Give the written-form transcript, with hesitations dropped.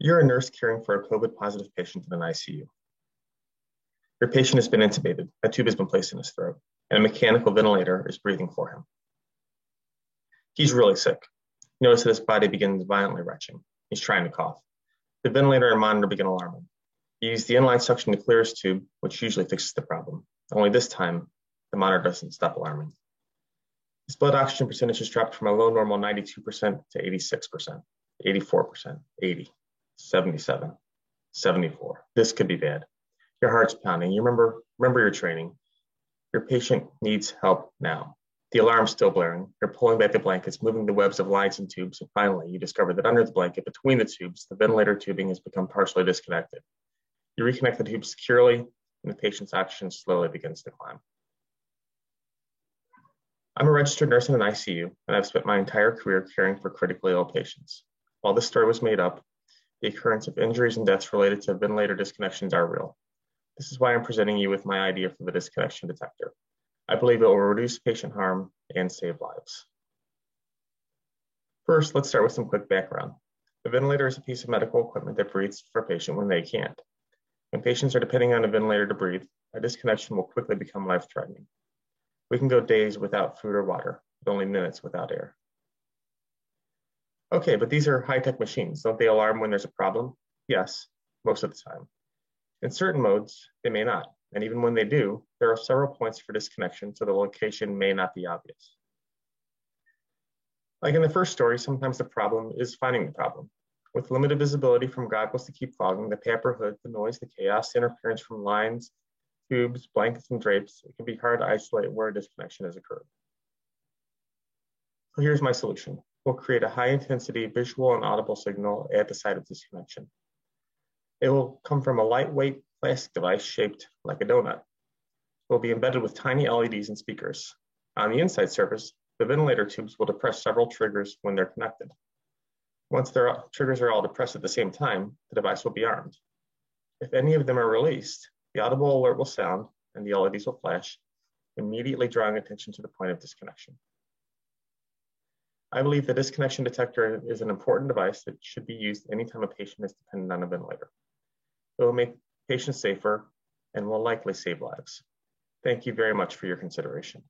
You're a nurse caring for a COVID-positive patient in an ICU. Your patient has been intubated, a tube has been placed in his throat, and a mechanical ventilator is breathing for him. He's really sick. Notice that his body begins violently retching. He's trying to cough. The ventilator and monitor begin alarming. You use the inline suction to clear his tube, which usually fixes the problem. Only this time, the monitor doesn't stop alarming. His blood oxygen percentage has dropped from a low normal 92% to 86%, 84%, 80, 77, 74. This could be bad. Your heart's pounding. You remember your training. Your patient needs help now. The alarm's still blaring. You're pulling back the blankets, moving the webs of lines and tubes, and finally you discover that under the blanket, between the tubes, the ventilator tubing has become partially disconnected. You reconnect the tube securely, and the patient's oxygen slowly begins to climb. I'm a registered nurse in an ICU, and I've spent my entire career caring for critically ill patients. While this story was made up, the occurrence of injuries and deaths related to ventilator disconnections are real. This is why I'm presenting you with my idea for the disconnection detector. I believe it will reduce patient harm and save lives. First, let's start with some quick background. The ventilator is a piece of medical equipment that breathes for a patient when they can't. When patients are depending on a ventilator to breathe, a disconnection will quickly become life-threatening. We can go days without food or water, but only minutes without air. Okay, but these are high-tech machines. Don't they alarm when there's a problem? Yes, most of the time. In certain modes, they may not. And even when they do, there are several points for disconnection, so the location may not be obvious. Like in the first story, sometimes the problem is finding the problem. With limited visibility from goggles to keep fogging, the paper hood, the noise, the chaos, the interference from lines, tubes, blankets, and drapes, it can be hard to isolate where a disconnection has occurred. So here's my solution. We'll create a high-intensity visual and audible signal at the site of disconnection. It will come from a lightweight plastic device shaped like a donut. It will be embedded with tiny LEDs and speakers. On the inside surface, the ventilator tubes will depress several triggers when they're connected. Once their triggers are all depressed at the same time, the device will be armed. If any of them are released, the audible alert will sound and the LEDs will flash, immediately drawing attention to the point of disconnection. I believe the disconnection detector is an important device that should be used anytime a patient is dependent on a ventilator. It will make patients safer and will likely save lives. Thank you very much for your consideration.